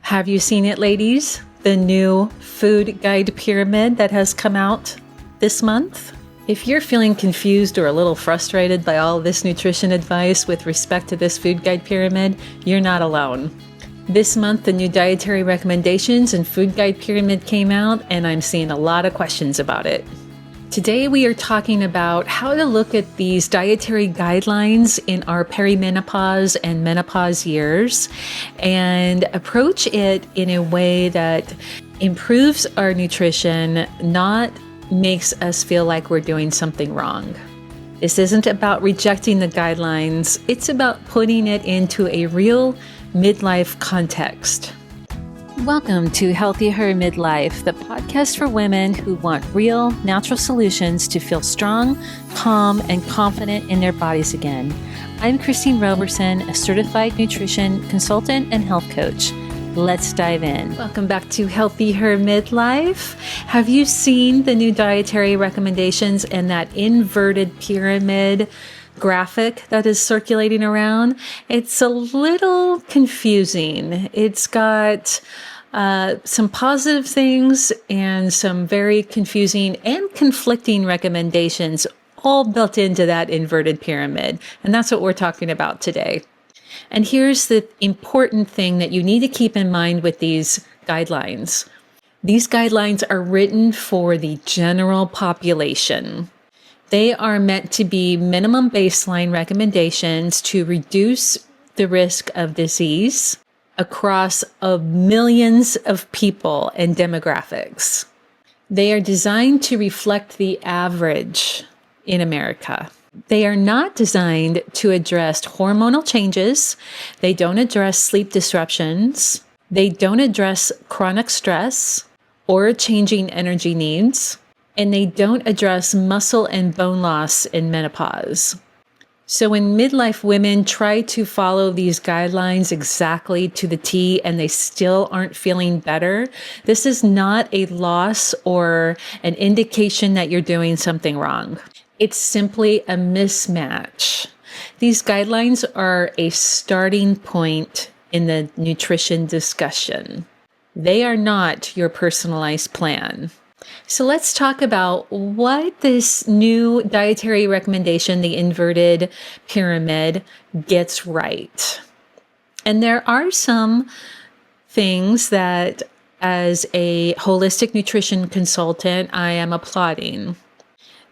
Have you seen it, ladies? The new food guide pyramid that has come out this month? If you're feeling confused or a little frustrated by all this nutrition advice with respect to this food guide pyramid, you're not alone. This month, the new dietary recommendations and food guide pyramid came out, and I'm seeing a lot of questions about it. Today, we are talking about how to look at these dietary guidelines in our perimenopause and menopause years and approach it in a way that improves our nutrition, not makes us feel like we're doing something wrong. This isn't about rejecting the guidelines, it's about putting it into a real midlife context. Welcome to Healthier Midlife, the podcast for women who want real, natural solutions to feel strong, calm, and confident in their bodies again. I'm Christine Roberson, a certified nutrition consultant and health coach. Let's dive in. Welcome back to Healthier Midlife. Have you seen the new dietary recommendations and that inverted pyramid graphic that is circulating around? It's a little confusing. It's got some positive things and some very confusing and conflicting recommendations all built into that inverted pyramid. And that's what we're talking about today. And here's the important thing that you need to keep in mind with these guidelines. These guidelines are written for the general population. They are meant to be minimum baseline recommendations to reduce the risk of disease across millions of people and demographics. They are designed to reflect the average in America. They are not designed to address hormonal changes. They don't address sleep disruptions. They don't address chronic stress or changing energy needs. And they don't address muscle and bone loss in menopause. So when midlife women try to follow these guidelines exactly to the T and they still aren't feeling better, this is not a loss or an indication that you're doing something wrong. It's simply a mismatch. These guidelines are a starting point in the nutrition discussion. They are not your personalized plan. So let's talk about what this new dietary recommendation, the inverted pyramid, gets right. And there are some things that, as a holistic nutrition consultant, I am applauding.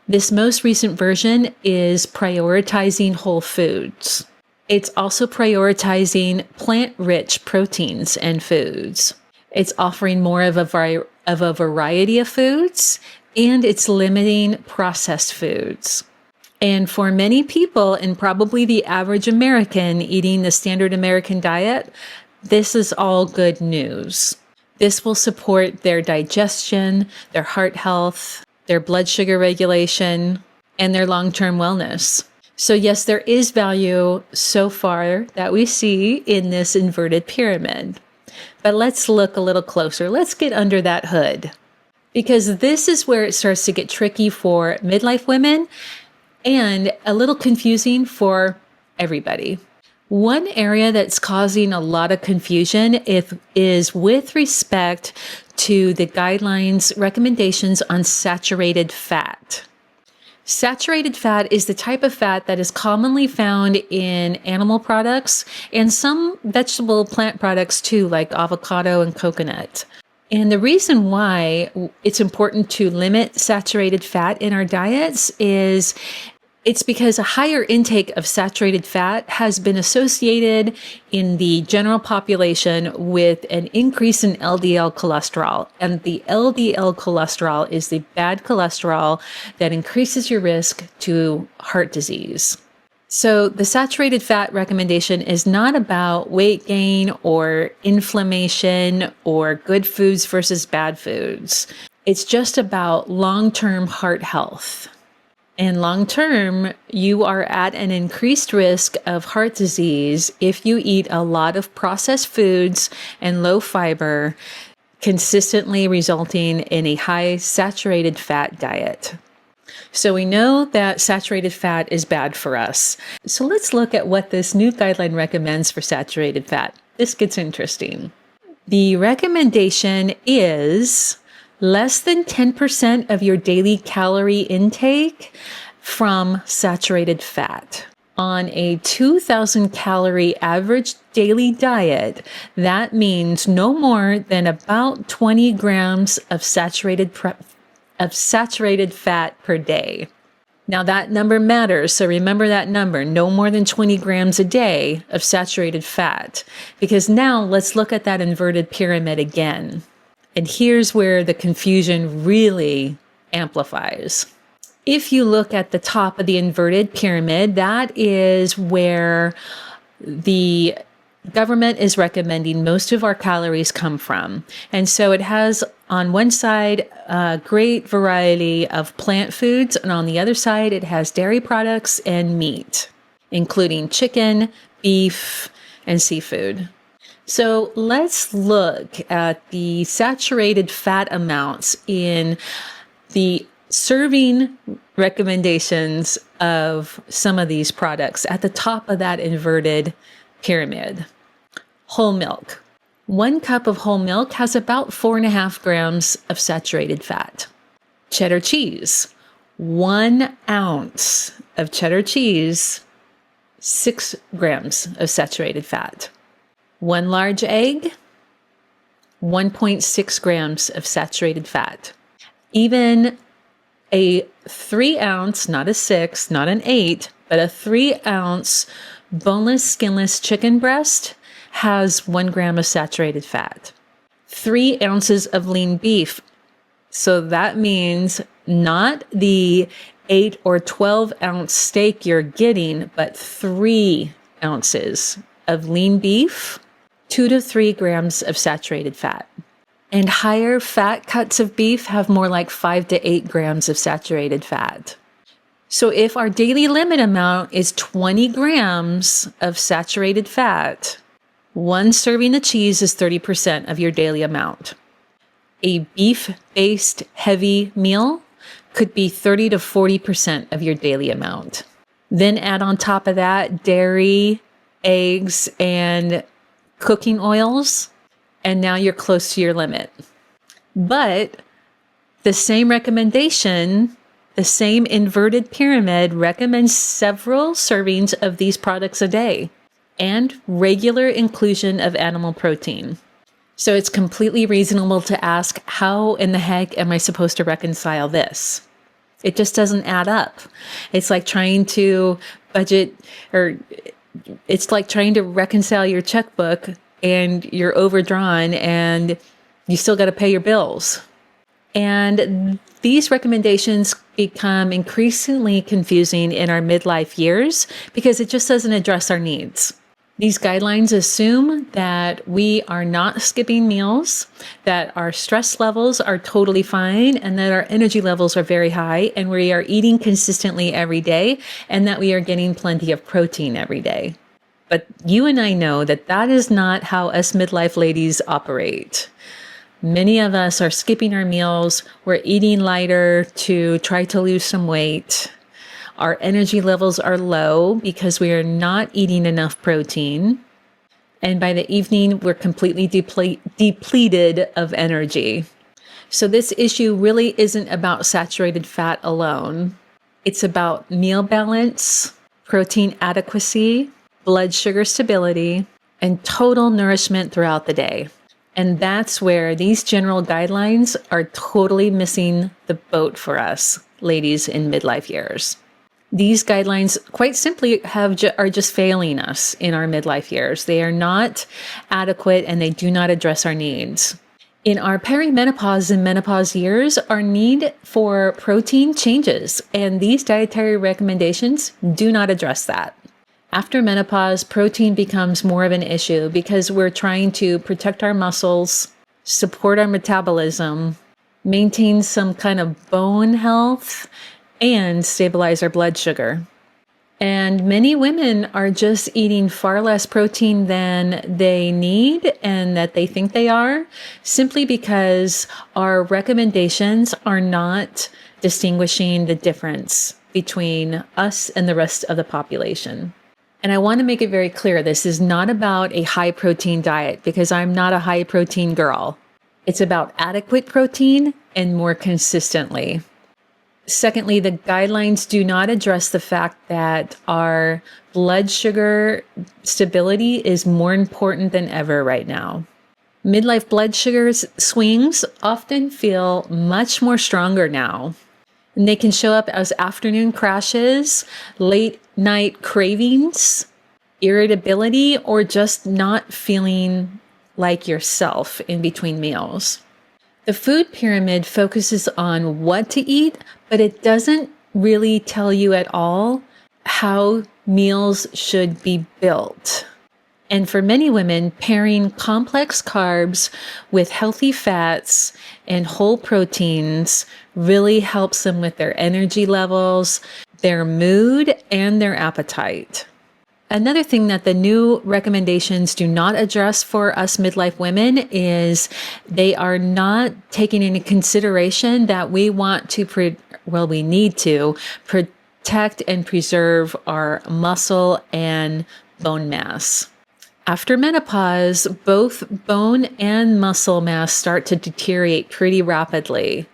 This most recent version is prioritizing whole foods. It's also prioritizing plant-rich proteins and foods. It's offering more of a variety of foods, and it's limiting processed foods. And for many people, and probably the average American eating the standard American diet, this is all good news. This will support their digestion, their heart health, their blood sugar regulation, and their long-term wellness. So yes, there is value so far that we see in this inverted pyramid. But let's look a little closer. Let's get under that hood, because this is where it starts to get tricky for midlife women and a little confusing for everybody. One area that's causing a lot of confusion is with respect to the guidelines recommendations on saturated fat. Saturated fat is the type of fat that is commonly found in animal products and some vegetable plant products too, like avocado and coconut. And the reason why it's important to limit saturated fat in our diets is it's because a higher intake of saturated fat has been associated in the general population with an increase in LDL cholesterol. And the LDL cholesterol is the bad cholesterol that increases your risk to heart disease. So the saturated fat recommendation is not about weight gain or inflammation or good foods versus bad foods. It's just about long-term heart health. And long-term, you are at an increased risk of heart disease if you eat a lot of processed foods and low fiber, consistently resulting in a high saturated fat diet. So we know that saturated fat is bad for us. So let's look at what this new guideline recommends for saturated fat. This gets interesting. The recommendation is less than 10% of your daily calorie intake from saturated fat. On a 2,000 calorie average daily diet, that means no more than about 20 grams of saturated fat per day. Now that number matters, so remember that number, no more than 20 grams a day of saturated fat. Because now let's look at that inverted pyramid again. And here's where the confusion really amplifies. If you look at the top of the inverted pyramid, that is where the government is recommending most of our calories come from. And so it has on one side a great variety of plant foods, and on the other side it has dairy products and meat, including chicken, beef, and seafood. So let's look at the saturated fat amounts in the serving recommendations of some of these products at the top of that inverted pyramid. Whole milk. 1 cup of whole milk has about 4.5 grams of saturated fat. Cheddar cheese. 1 ounce of cheddar cheese, 6 grams of saturated fat. 1 large egg, 1.6 grams of saturated fat. Even a 3 ounce, not a 6, not an 8, but a 3 ounce boneless, skinless chicken breast has 1 gram of saturated fat. 3 ounces of lean beef. So that means not the 8 or 12 ounce steak you're getting, but 3 ounces of lean beef, 2 to 3 grams of saturated fat. And higher fat cuts of beef have more like 5 to 8 grams of saturated fat. So if our daily limit amount is 20 grams of saturated fat, 1 serving of cheese is 30% of your daily amount. A beef-based heavy meal could be 30 to 40% of your daily amount. Then add on top of that dairy, eggs, and cooking oils, and now you're close to your limit. But the same recommendation, the same inverted pyramid recommends several servings of these products a day and regular inclusion of animal protein. So it's completely reasonable to ask, how in the heck am I supposed to reconcile this? It just doesn't add up. It's like trying to budget, or it's like trying to reconcile your checkbook and you're overdrawn and you still got to pay your bills. And these recommendations become increasingly confusing in our midlife years because it just doesn't address our needs. These guidelines assume that we are not skipping meals, that our stress levels are totally fine, and that our energy levels are very high, and we are eating consistently every day, and that we are getting plenty of protein every day. But you and I know that that is not how us midlife ladies operate. Many of us are skipping our meals. We're eating lighter to try to lose some weight. Our energy levels are low because we are not eating enough protein. And by the evening, we're completely depleted of energy. So this issue really isn't about saturated fat alone. It's about meal balance, protein adequacy, blood sugar stability, and total nourishment throughout the day. And that's where these general guidelines are totally missing the boat for us, ladies in midlife years. These guidelines, quite simply, are just failing us in our midlife years. They are not adequate and they do not address our needs. In our perimenopause and menopause years, our need for protein changes, and these dietary recommendations do not address that. After menopause, protein becomes more of an issue because we're trying to protect our muscles, support our metabolism, maintain some kind of bone health, and stabilize our blood sugar. And many women are just eating far less protein than they need and that they think they are, simply because our recommendations are not distinguishing the difference between us and the rest of the population. And I want to make it very clear, this is not about a high protein diet because I'm not a high protein girl. It's about adequate protein and more consistently. Secondly, the guidelines do not address the fact that our blood sugar stability is more important than ever right now. Midlife blood sugar swings often feel much more stronger now. And they can show up as afternoon crashes, late night cravings, irritability, or just not feeling like yourself in between meals. The food pyramid focuses on what to eat, but it doesn't really tell you at all how meals should be built. And for many women, pairing complex carbs with healthy fats and whole proteins really helps them with their energy levels, their mood, and their appetite. Another thing that the new recommendations do not address for us midlife women is they are not taking into consideration that we want to, we need to protect and preserve our muscle and bone mass. After menopause, both bone and muscle mass start to deteriorate pretty rapidly.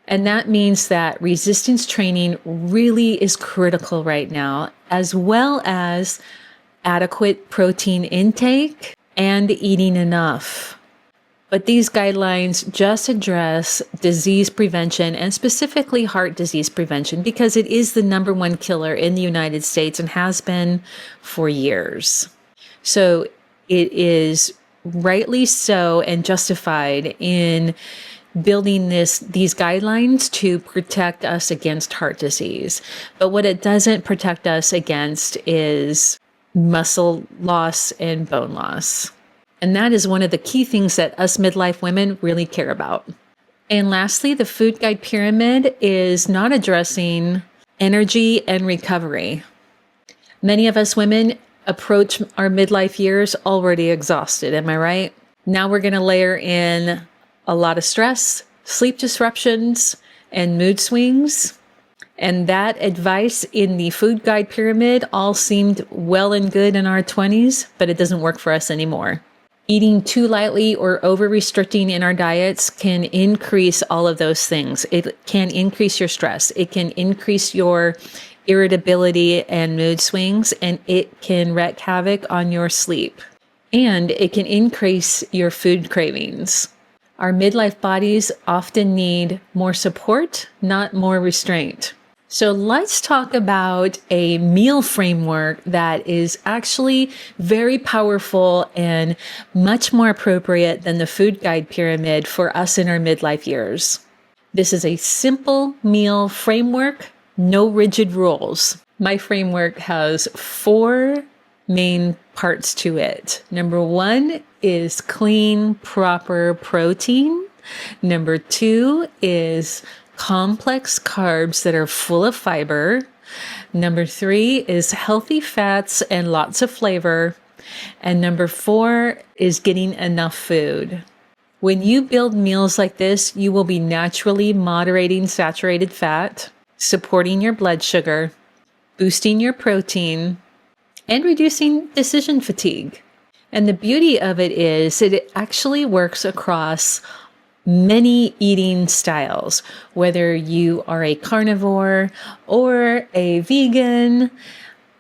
And that means that resistance training really is critical right now, as well as adequate protein intake and eating enough. But these guidelines just address disease prevention and specifically heart disease prevention because it is the #1 killer in the United States and has been for years. So it is rightly so and justified in building these guidelines to protect us against heart disease. But what it doesn't protect us against is muscle loss and bone loss. And that is one of the key things that us midlife women really care about. And lastly, the food guide pyramid is not addressing energy and recovery. Many of us women approach our midlife years already exhausted, am I right? Now we're going to layer in a lot of stress, sleep disruptions, and mood swings. And that advice in the food guide pyramid all seemed well and good in our 20s, but it doesn't work for us anymore. Eating too lightly or over-restricting in our diets can increase all of those things. It can increase your stress. It can increase your irritability and mood swings, and it can wreak havoc on your sleep. And it can increase your food cravings. Our midlife bodies often need more support, not more restraint. So let's talk about a meal framework that is actually very powerful and much more appropriate than the food guide pyramid for us in our midlife years. This is a simple meal framework, no rigid rules. My framework has 4 main parts to it. Number 1 is clean, proper protein. Number 2 is complex carbs that are full of fiber. Number 3 is healthy fats and lots of flavor. And number 4 is getting enough food. When you build meals like this, you will be naturally moderating saturated fat, supporting your blood sugar, boosting your protein, and reducing decision fatigue. And the beauty of it is that it actually works across many eating styles, whether you are a carnivore or a vegan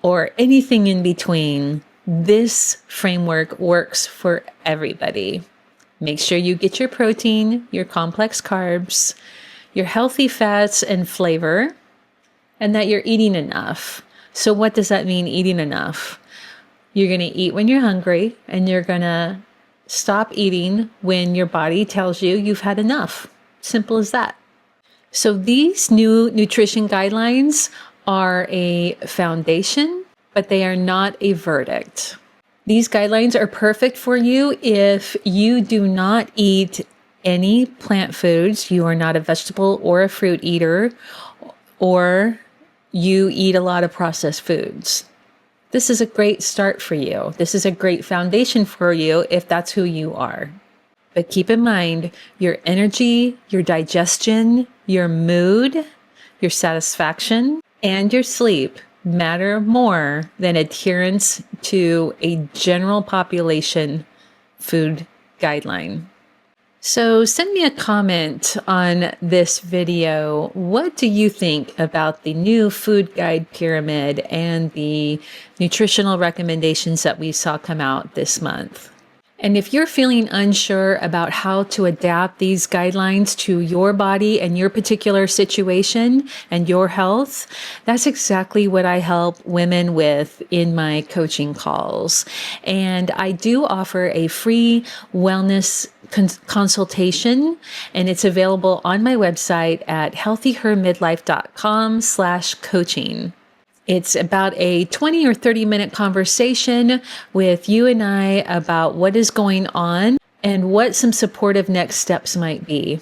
or anything in between. This framework works for everybody. Make sure you get your protein, your complex carbs, your healthy fats and flavor, and that you're eating enough. So what does that mean, eating enough? You're going to eat when you're hungry, and you're going to stop eating when your body tells you you've had enough. Simple as that. So these new nutrition guidelines are a foundation, but they are not a verdict. These guidelines are perfect for you if you do not eat any plant foods, you are not a vegetable or a fruit eater, or you eat a lot of processed foods. This is a great start for you. This is a great foundation for you if that's who you are. But keep in mind, your energy, your digestion, your mood, your satisfaction, and your sleep matter more than adherence to a general population food guideline. So send me a comment on this video. What do you think about the new food guide pyramid and the nutritional recommendations that we saw come out this month? And if you're feeling unsure about how to adapt these guidelines to your body and your particular situation and your health, that's exactly what I help women with in my coaching calls. And I do offer a free wellness consultation, and it's available on my website at healthyhermidlife.com/coaching. It's about a 20 or 30-minute conversation with you and I about what is going on and what some supportive next steps might be.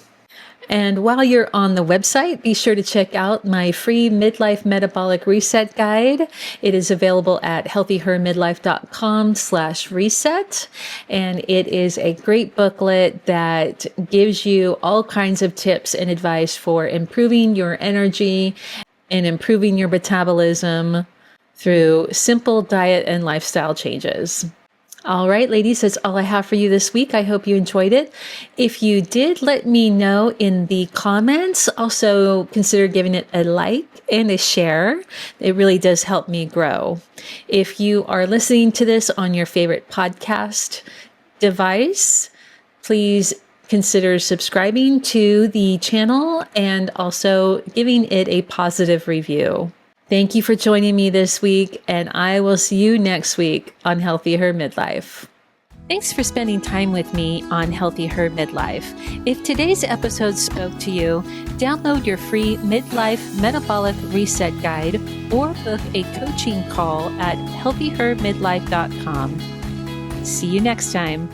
And while you're on the website, be sure to check out my free Midlife Metabolic Reset Guide. It is available at healthyhermidlife.com/reset. And it is a great booklet that gives you all kinds of tips and advice for improving your energy and improving your metabolism through simple diet and lifestyle changes. All right, ladies, that's all I have for you this week. I hope you enjoyed it. If you did, let me know in the comments. Also, consider giving it a like and a share. It really does help me grow. If you are listening to this on your favorite podcast device, please consider subscribing to the channel and also giving it a positive review. Thank you for joining me this week, and I will see you next week on Healthy Her Midlife. Thanks for spending time with me on Healthy Her Midlife. If today's episode spoke to you, download your free Midlife Metabolic Reset Guide or book a coaching call at healthyhermidlife.com. See you next time.